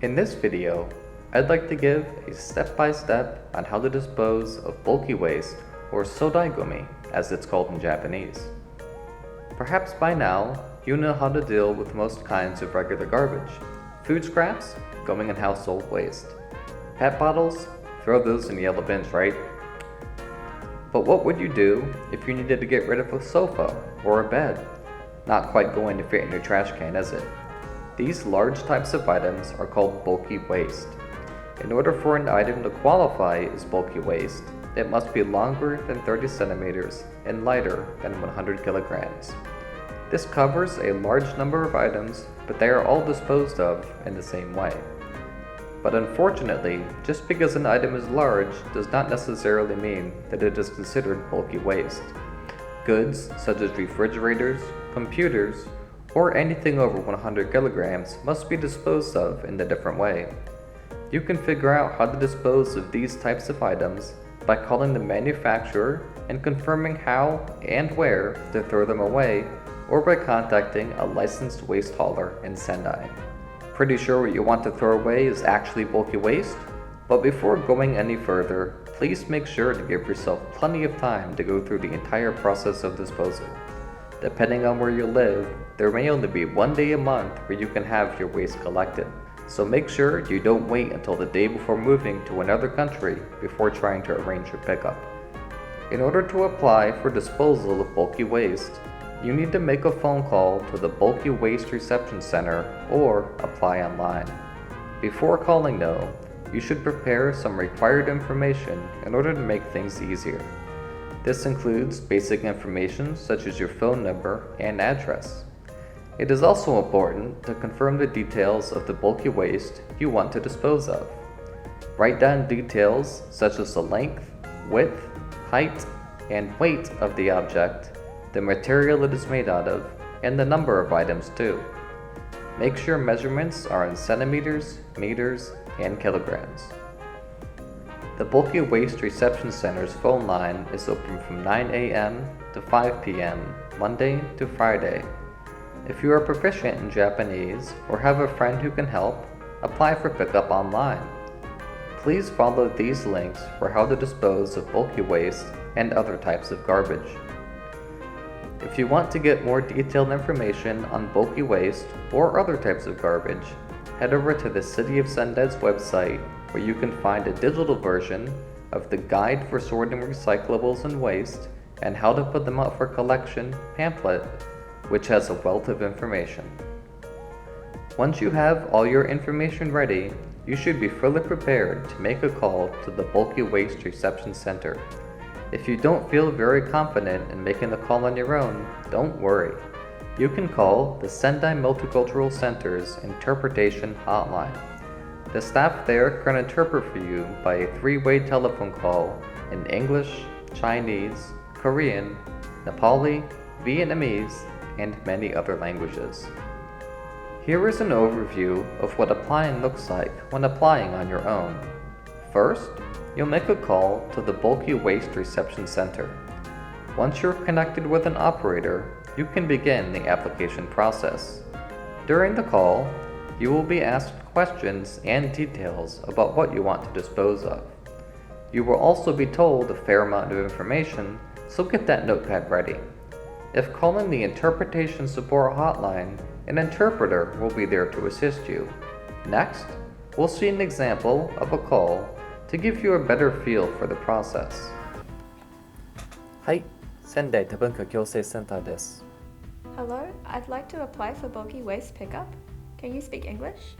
In this video, I'd like to give a step-by-step on how to dispose of bulky waste, or sodaigumi as it's called in Japanese. Perhaps by now, you know how to deal with most kinds of regular garbage. Food scraps, going in household waste. Pet bottles, throw those in yellow bins, right? But what would you do if you needed to get rid of a sofa or a bed? Not quite going to fit in your trash can, is it? These large types of items are called bulky waste. In order for an item to qualify as bulky waste, it must be longer than 30 centimeters and lighter than 100 kilograms. This covers a large number of items, but they are all disposed of in the same way. But unfortunately, just because an item is large does not necessarily mean that it is considered bulky waste. Goods such as refrigerators, computers, or anything over 100 kilograms must be disposed of in a different way. You can figure out how to dispose of these types of items by calling the manufacturer and confirming how and where to throw them away, or by contacting a licensed waste hauler in Sendai. Pretty sure what you want to throw away is actually bulky waste? But before going any further, please make sure to give yourself plenty of time to go through the entire process of disposal. Depending on where you live, there may only be one day a month where you can have your waste collected. So make sure you don't wait until the day before moving to another country before trying to arrange your pickup. In order to apply for disposal of bulky waste, you need to make a phone call to the Bulky Waste Reception Center or apply online. Before calling though, you should prepare some required information in order to make things easier. This includes basic information such as your phone number and address. It is also important to confirm the details of the bulky waste you want to dispose of. Write down details such as the length, width, height, and weight of the object, the material it is made out of, and the number of items too. Make sure measurements are in centimeters, meters, and kilograms. The Bulky Waste Reception Center's phone line is open from 9 a.m. to 5 p.m. Monday to Friday. If you are proficient in Japanese or have a friend who can help, apply for pickup online. Please follow these links for how to dispose of bulky waste and other types of garbage. If you want to get more detailed information on bulky waste or other types of garbage, head over to the City of Sendai's website, where you can find a digital version of the Guide for Sorting Recyclables and Waste and How to Put Them Up for Collection pamphlet, which has a wealth of information. Once you have all your information ready, you should be fully prepared to make a call to the Bulky Waste Reception Center. If you don't feel very confident in making the call on your own, don't worry. You can call the Sendai Multicultural Center's Interpretation Hotline. The staff there can interpret for you by a three-way telephone call in English, Chinese, Korean, Nepali, Vietnamese, and many other languages. Here is an overview of what applying looks like when applying on your own. First, you'll make a call to the Bulky Waste Reception Center. Once you're connected with an operator, you can begin the application process. During the call, you will be asked questions and details about what you want to dispose of. You will also be told a fair amount of information, so get that notepad ready. If calling the Interpretation Support Hotline, an interpreter will be there to assist you. Next, we'll see an example of a call to give you a better feel for the process. はい、仙台多文化共生センターです。 Hello, I'd like to apply for bulky waste pickup. Can you speak English?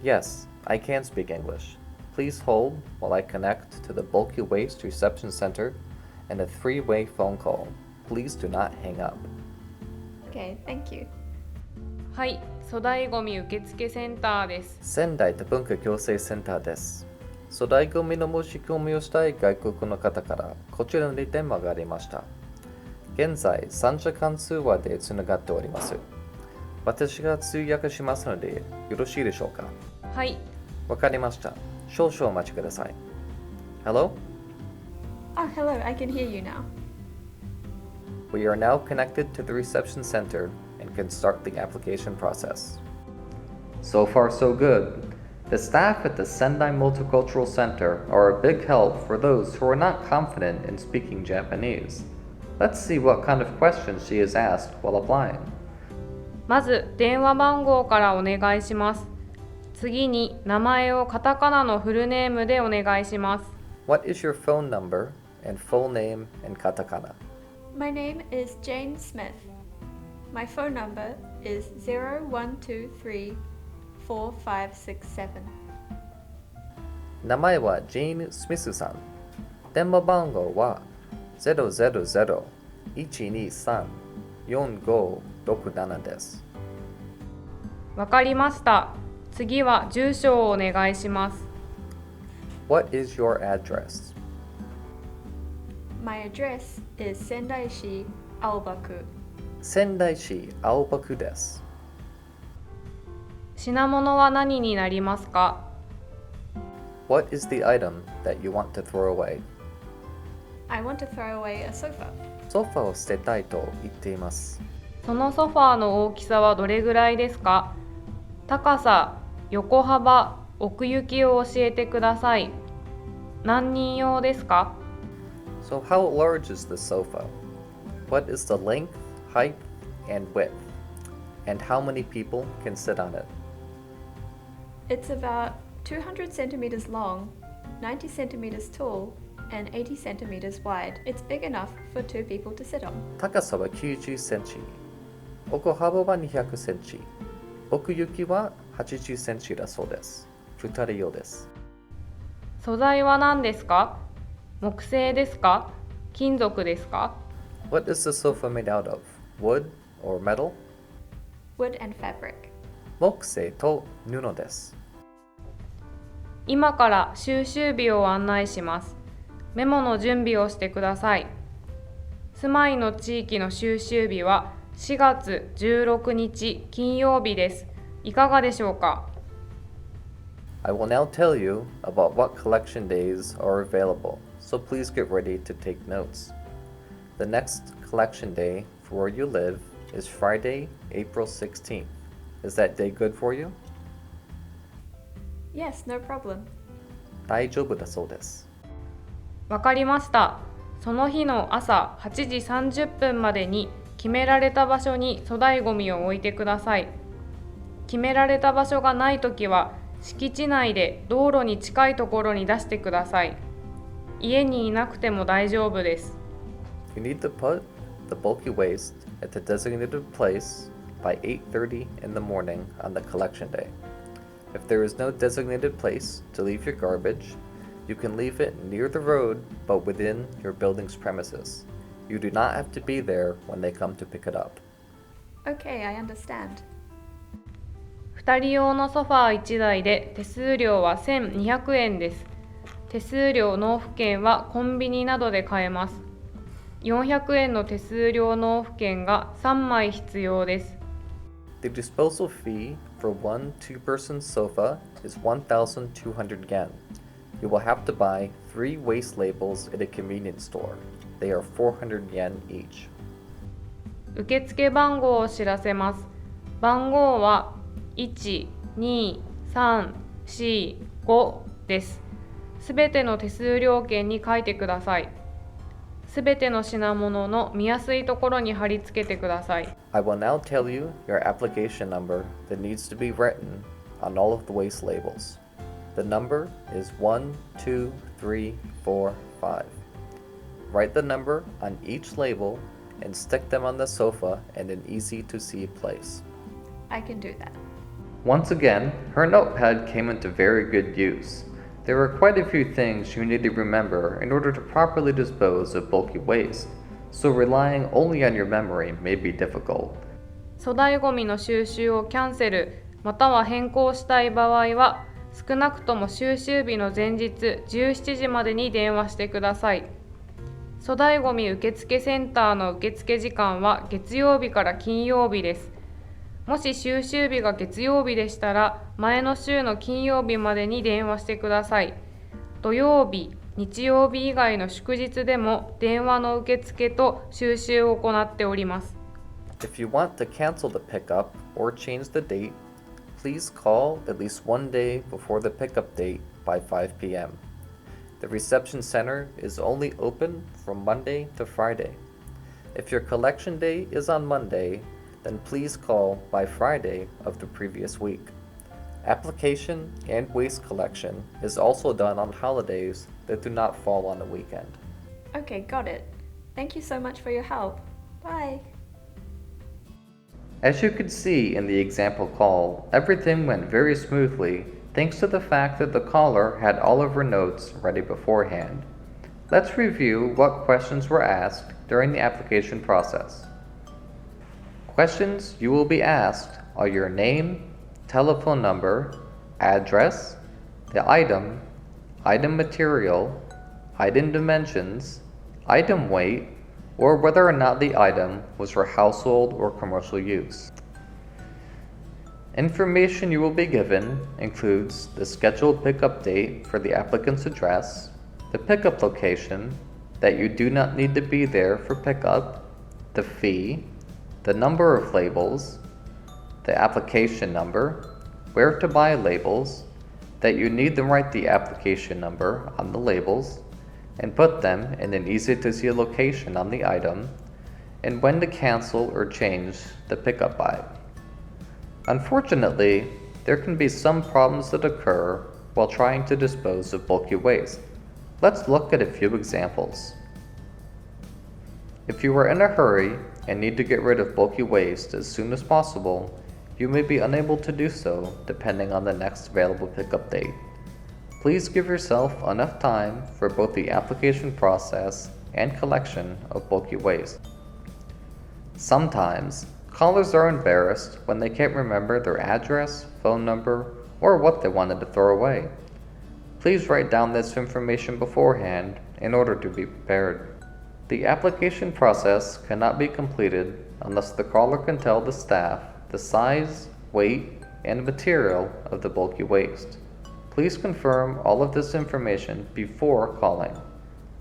Yes, I can speak English. Please hold while I connect to the Bulky Waste Reception Center and a three-way phone call. Please do not hang up. Okay, thank you. はい、粗大ごみ受付センターです。仙台多文化共生センターです。粗大ごみの申し込みをしたい外国の方からこちらに電話がありました。現在、3時間通話でつながっております。私が通訳しますのでよろしいでしょうか。はい。わかりました。少々お待ちください。Hello? Hello, I can hear you now. We are now connected to the reception center and can start the application process. So far, so good. The staff at the Sendai Multicultural Center are a big help for those who are not confident in speaking Japanese. Let's see what kind of questions she is asked while applying. まず電話番号からお願いします。次に名前をカタカナのフルネームでお願いします。What is your phone number and full name in katakana? My name is Jane Smith. My phone number is 01234567. 名前はジェーン・スミスさん。電話番号は000-123-4567です。わかりました。次は住所をお願いします。What is your address? My address is Sendai City, Aobaku. 仙台市青葉区です。品物は何になりますか？ What is the item that you want to throw away? I want to throw away a sofa. ソファを捨てたいと言っています。そのソファーの大きさはどれぐらいですか？高さ、横幅、奥行きを教えてください。何人用ですか？ So how large is the sofa? What is the length, height, and width? And how many people can sit on it? It's about 200 centimeters long, 90 centimeters tall, and 80 centimeters wide. It's big enough for 2 people to sit on. 高さは90センチ、奥幅は200センチ、奥行きは80センチだそうです。2人用です。素材は何ですか？木製ですか？金属ですか？ What is the sofa made out of? Wood or metal? Wood and fabric. 木製と布です。今から収集日を案内します。メモの準備をしてください。住まいの地域の収集日は4月16日金曜日です。いかがでしょうか？ I will now tell you about what collection days are available, so please get ready to take notes. The next collection day for where you live is Friday, April 16th. Is that day good for you? Yes, no problem. 大丈夫だそうです。わかりました。その日の朝8時30分までに決められた場所に粗大ごみを置いてください。決められた場所がないときは敷地内で道路に近いところに出してください。家にいなくても大丈夫です。You need to put the bulky waste at the designated place by 8:30 in the morning on the collection day. If there is no designated place to leave your garbage, you can leave it near the road but within your building's premises. You do not have to be there when they come to pick it up. Okay, I understand. 2人用のソファー1台で手数料は1200円です。手数料納付券はコンビニなどで買えます。400円の手数料納付券が3枚必要です。The disposal fee for one two-person sofa is 1,200 yen. You will have to buy 3 waste labels at a convenience store. They are 400 yen each. 受付番号を知らせます。番号は12345です。すべての手数料券に書いてください。すべての品物の見やすいところに貼り付けてください。I will now tell you your application number that needs to be written on all of the waste labels. The number is 12345. Write the number on each label and stick them on the sofa in an easy-to-see place. I can do that. Once again, her notepad came into very good use. There are quite a few things you need to remember in order to properly dispose of bulky waste, so relying only on your memory may be difficult. 粗大ごみの収集をキャンセルまたは変更したい場合は、少なくとも収集日の前日17時までに電話してください。粗大ごみ受付センターの受付時間は月曜日から金曜日です。もし収集日が月曜日でしたら、前の週の金曜日までに電話してください。土曜日、日曜日以外の祝日でも電話の受付と収集を行っております。If you want to cancel the pickup or change the date, please call at least one day before the pickup date by 5 p.m. The reception center is only open from Monday to Friday. If your collection day is on Monday, then please call by Friday of the previous week. Application and waste collection is also done on holidays that do not fall on a weekend. Okay, got it. Thank you so much for your help. Bye. As you could see in the example call, everything went very smoothly thanks to the fact that the caller had all of her notes ready beforehand. Let's review what questions were asked during the application process. Questions you will be asked are your name, telephone number, address, the item material, item dimensions, item weight, or whether or not the item was for household or commercial use. Information you will be given includes the scheduled pickup date for the applicant's address, the pickup location, that you do not need to be there for pickup, the fee, the number of labels, the application number, where to buy labels, that you need to write the application number on the labels and put them in an easy-to-see location on the item, and when to cancel or change the pickup by. Unfortunately, there can be some problems that occur while trying to dispose of bulky waste. Let's look at a few examples. If you are in a hurry and need to get rid of bulky waste as soon as possible, you may be unable to do so depending on the next available pickup date. Please give yourself enough time for both the application process and collection of bulky waste. Sometimes, callers are embarrassed when they can't remember their address, phone number, or what they wanted to throw away. Please write down this information beforehand in order to be prepared. The application process cannot be completed unless the caller can tell the staff the size, weight, and material of the bulky waste. Please confirm all of this information before calling.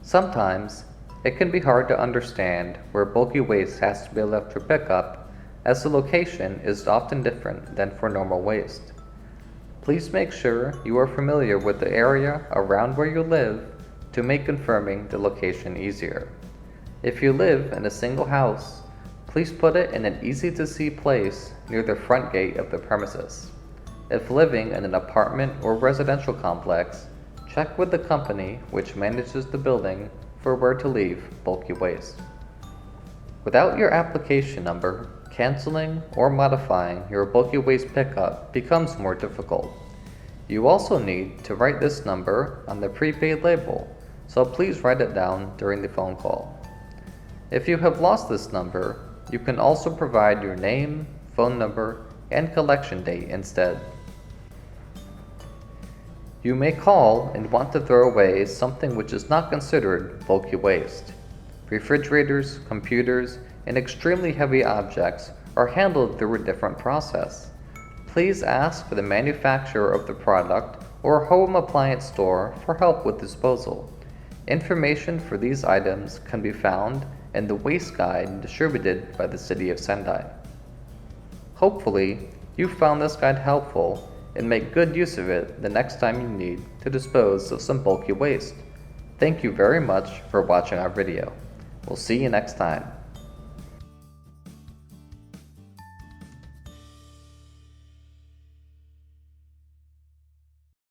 Sometimes, it can be hard to understand where bulky waste has to be left for pickup, as the location is often different than for normal waste. Please make sure you are familiar with the area around where you live to make confirming the location easier. If you live in a single house, please put it in an easy-to-see place near the front gate of the premises. If living in an apartment or residential complex, check with the company which manages the building for where to leave bulky waste. Without your application number, canceling or modifying your bulky waste pickup becomes more difficult. You also need to write this number on the prepaid label, so please write it down during the phone call. If you have lost this number, you can also provide your name, phone number, and collection date instead. You may call and want to throw away something which is not considered bulky waste. Refrigerators, computers, and extremely heavy objects are handled through a different process. Please ask for the manufacturer of the product or home appliance store for help with disposal. Information for these items can be found in the waste guide distributed by the City of Sendai. Hopefully, you found this guide helpful and make good use of it the next time you need to dispose of some bulky waste. Thank you very much for watching our video. We'll see you next time.